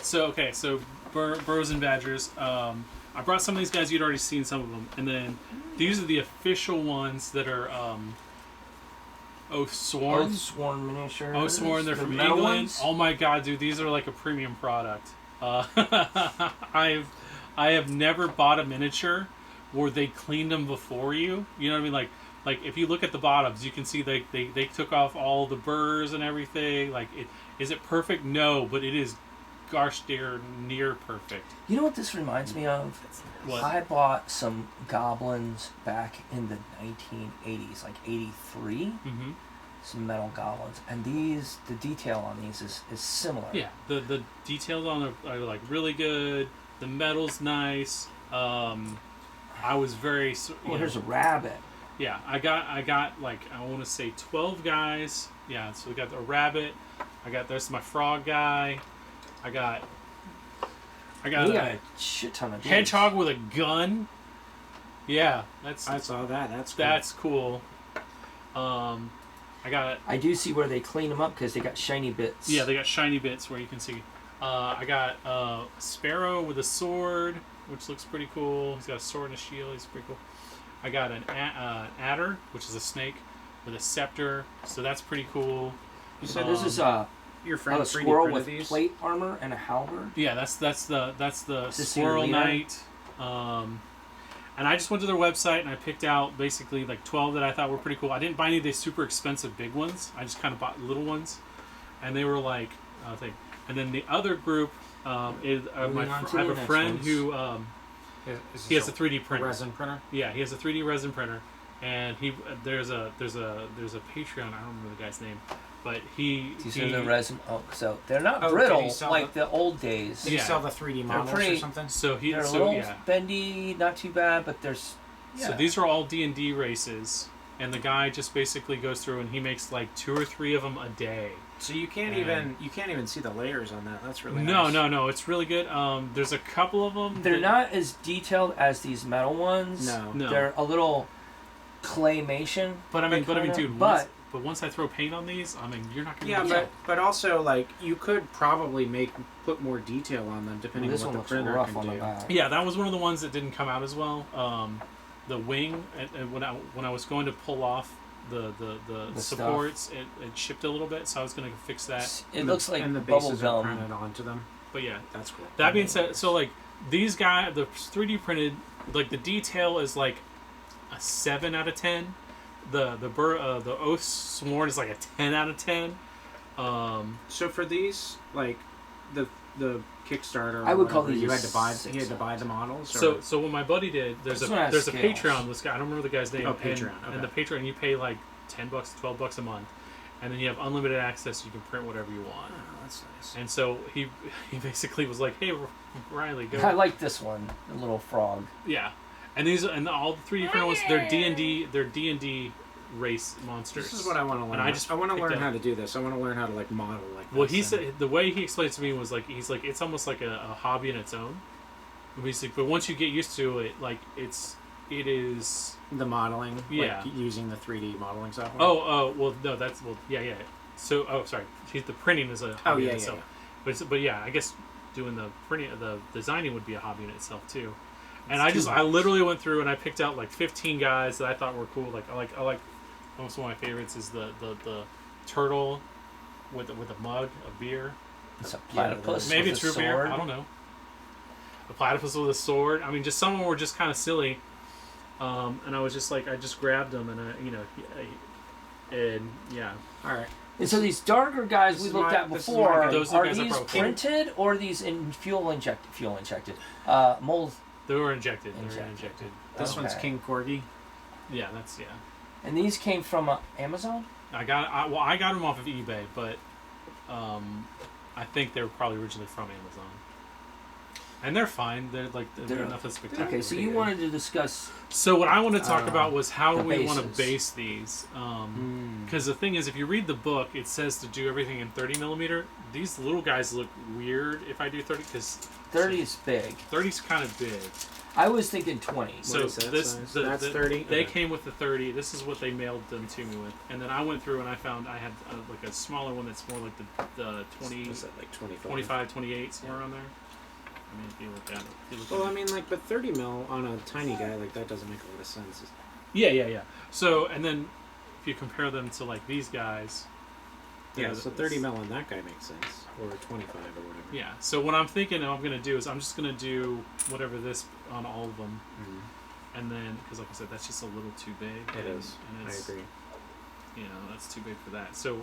So Burrows and Badgers. I brought some of these guys. You'd already seen some of them, and then these are the official ones that are Oath Sworn. Oath Sworn miniatures. Oath Sworn. They're from metal England. ones? Oh my god, dude! These are like a premium product. I have never bought a miniature where they cleaned them before you. You know what I mean? Like if you look at the bottoms, you can see they took off all the burrs and everything. Like, is it perfect? No, but it is gosh dear near perfect. You know what this reminds me of? What? I bought some goblins back in the 1980s, like 83. Mm-hmm. Some metal goblins, and the detail on these is similar. Yeah, the details on them are like really good. The metal's nice. I was very. Here's a rabbit. Yeah, I got like, I want to say 12 guys. Yeah, so we got a rabbit. There's my frog guy. I got a shit ton of hedgehog with a gun. Yeah, I saw that. That's cool. That's cool. I do see where they clean them up because they got shiny bits. Yeah, they got shiny bits where you can see. I got a sparrow with a sword, which looks pretty cool. He's got a sword and a shield. He's pretty cool. I got an adder, which is a snake, with a scepter. So that's pretty cool. So this is your friend a squirrel with plate armor and a halberd. Yeah, that's the Squirrel Knight. And I just went to their website and I picked out basically like 12 that I thought were pretty cool. I didn't buy any of the super expensive big ones. I just kind of bought little ones, and they were like, I think. And then the other group is I have a friend who he has a 3D printer. Resin printer. Yeah, he has a 3D resin printer, and there's a Patreon. I don't remember the guy's name, but these are the resin. Oh, so they're not brittle like the old days. Did he sell the 3D models or something? So they're a little bendy, not too bad, but there's. Yeah. So these are all D&D races, and the guy just basically goes through and he makes like 2 or 3 of them a day. So you can't even see the layers on that. That's really no, nice. No. It's really good. There's a couple of them. They're not as detailed as these metal ones. No. They're a little claymation. But I mean, dude. But once I throw paint on these, I mean, you're not gonna. Yeah, but also like you could probably put more detail on them depending on what the printer can do. Yeah, that was one of the ones that didn't come out as well. The wing, and when I was going to pull off the supports, it shipped a little bit, so I was going to fix that. It looks like and the bubble bases gum are printed onto them. But yeah, that's cool. That being said, so like these guys, the 3D printed, like the detail is like a 7 out of 10. The Oath Sworn is like a 10 out of 10. So for these, like the Kickstarter, I would call these. You had to buy the models. Or? So what my buddy did, there's a Patreon. This guy, I don't remember the guy's name. Oh, Patreon. And the Patreon, you pay like $10, $12 a month, and then you have unlimited access. You can print whatever you want. Oh, that's nice. And so he basically was like, "Hey, Riley, go." I like this one, the little frog. Yeah, and all the 3D printed ones, they're D&D. They're D&D race monsters. This is what I want to learn. I want to learn how to do this. I want to learn how to like model like this. Well, he said the way he explained it to me was like it's almost like a hobby in its own. Basically, but once you get used to it, like it is the modeling. Yeah, like using the 3D modeling software. Yeah. So sorry, the printing is a hobby in itself. Yeah. But yeah, I guess doing the printing, the designing would be a hobby in itself too. And I literally went through and I picked out like 15 guys that I thought were cool. Like I like. Almost one of my favorites is the turtle with a mug of beer. It's a platypus. Maybe it's root beer. I don't know. A platypus with a sword. I mean, just some of them were just kind of silly. And I was just like, I just grabbed them and yeah. All right. And so these darker guys we looked at before, are these printed or are these in fuel injected? Mold. They were injected. This one's King Corgi. Yeah, And these came from Amazon? I got them off of eBay, but I think they were probably originally from Amazon. And they're fine. They're nothing spectacular. Okay, so you wanted to discuss. So what I wanted to talk about was how do we want to bases. base these? Because the thing is, if you read the book, it says to do everything in 30 millimeter. These little guys look weird if I do 30 because 30 is big. 30's kind of big. I was thinking 20. So that's 30. They came with the 30. This is what they mailed them to me with, and then I went through and I found I had like a smaller one that's more like the 20, What's that, like 25, 28 somewhere around there. I mean, if you look at it. Well, I mean, like, but 30 mil on a tiny guy like that doesn't make a lot of sense. Yeah. So, and then if you compare them to like these guys. Yeah, so 30 mil on that guy makes sense, or 25 or whatever. Yeah. So what I'm thinking I'm going to do is I'm just going to do whatever this on all of them, and then because like I said, that's just a little too big. It is. And I agree. You know, that's too big for that. So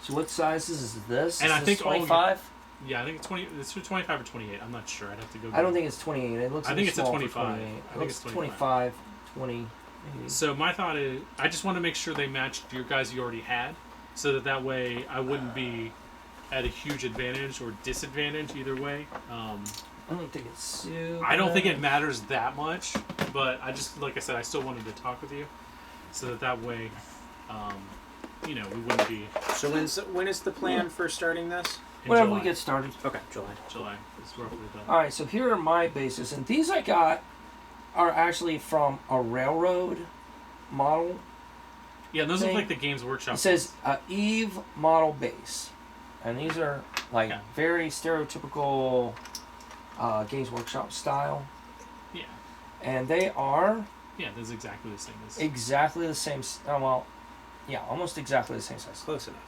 what sizes is this? And is I think 25. Yeah, I think it's 20. It's 25 or 28. I'm not sure. I'd have to go. I don't think it's 28. It looks. I think it's a small 25. I think it's 25, 20. Maybe. So my thought is, I just want to make sure they matched your guys you already had, so that way I wouldn't be at a huge advantage or disadvantage either way. I don't think it's super. I don't think it matters that much, but I just, like I said, I still wanted to talk with you, so that way, we wouldn't be. So when is the plan for starting this? Whenever we get started. Okay, July. July is roughly done. All right, so here are my bases, and these I got are actually from a railroad model. Yeah, those look like the Games Workshop. It says Eve model base, and these are like very stereotypical Games Workshop style. Yeah. And they are. Yeah, that's exactly the same. Exactly the same. Almost exactly the same size. Close enough.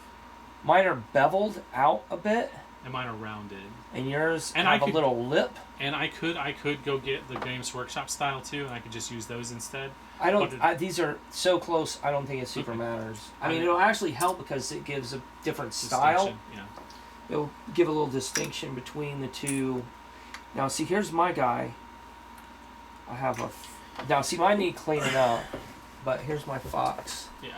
Mine are beveled out a bit. And mine are rounded. And yours have a little lip. And I could go get the Games Workshop style too, and I could just use those instead. These are so close. I don't think it super matters. I mean, it'll actually help because it gives a different style. Yeah. It'll give a little distinction between the two. Now, see, here's my guy. I have now, see, mine need cleaning up, but here's my fox. Yeah.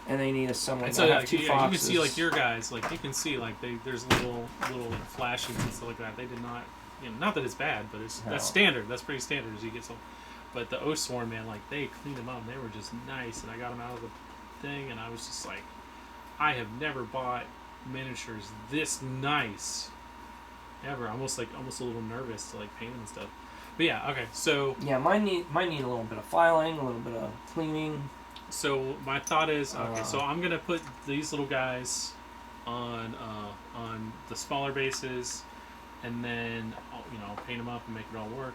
And they need a similar. And so I have two foxes. You can see like your guys, like you can see like there's little like flashes and stuff like that. They did not, not that it's bad, but that's standard. That's pretty standard as you get some. But the Oathsworn, man, like they cleaned them up. They were just nice, and I got them out of the thing, and I was just like, I have never bought miniatures this nice ever. Almost a little nervous to like paint them and stuff. But yeah, okay, so yeah, mine need a little bit of filing, a little bit of cleaning. So my thought is, okay, so I'm gonna put these little guys on the smaller bases, and then I'll paint them up and make it all work.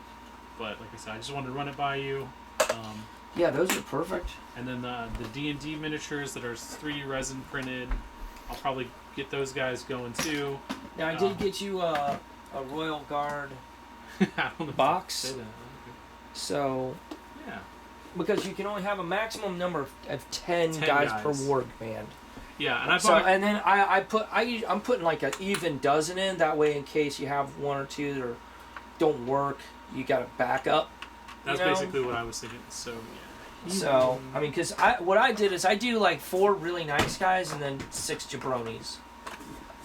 But like I said, I just wanted to run it by you. Yeah, those are perfect. And then the D&D miniatures that are 3D resin printed, I'll probably get those guys going too. Now I did get you a Royal Guard I don't know box. Okay. So yeah, because you can only have a maximum number of 10 guys per ward band. Yeah, and I bought. So and then I'm putting like an even dozen in that way in case you have one or two that don't work, you got a backup. That's basically what I was thinking. So yeah. So I mean, because what I did is I do like 4 really nice guys and then 6 jabronis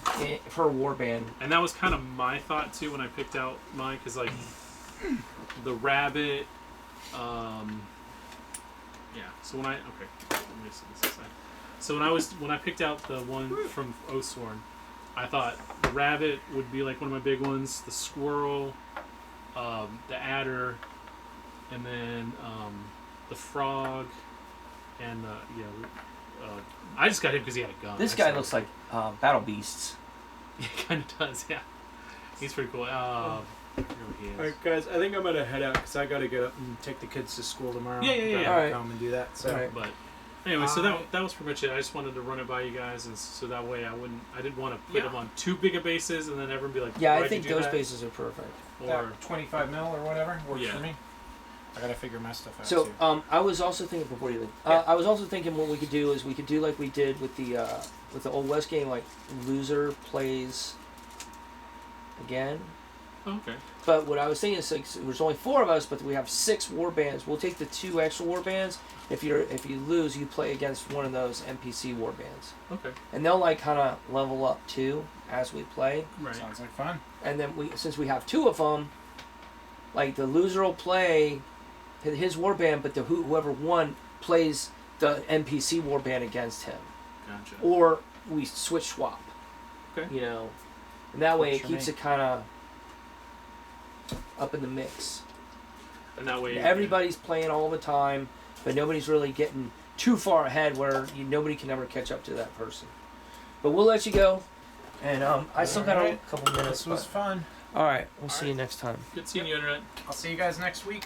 per warband. And that was kind of my thought too when I picked out mine, because like the rabbit. Yeah. So let me see this aside. So when I picked out the one from Oathsworn, I thought the rabbit would be like one of my big ones, the squirrel, the adder, and then the frog, and I just got him because he had a gun. This guy looks like Battle Beasts. He kind of does, yeah. He's pretty cool. All right, guys, I think I'm gonna head out because I gotta get up and take the kids to school tomorrow. Yeah. All right, come and do that. So, but anyway, so that was pretty much it. I just wanted to run it by you guys, and so that way I didn't want to put them on too big a bases, and then everyone be like, yeah, I think those bases are perfect. Or 25 mil or whatever works for me. I gotta figure my stuff out. So too. I was also thinking before you leave. I was also thinking what we could do is we could do like we did with the Old West game, like loser plays again. Okay. But what I was thinking is like there's only 4 of us, but we have 6 war bands. We'll take the 2 extra war bands. If you lose, you play against one of those NPC war bands. Okay. And they'll like kind of level up too as we play. Right. Sounds like fun. And then since we have 2 of them, Like the loser will play his warband, but whoever won plays the NPC warband against him. Gotcha. Or we swap. Okay. You know, and that way What's it your keeps name? it kind of up in the mix. And that way, Everybody's playing all the time, but nobody's really getting too far ahead where nobody can ever catch up to that person. But we'll let you go. And I still got a couple minutes. This was fun. All right, we'll see you next time. Good seeing you, Internet. I'll see you guys next week.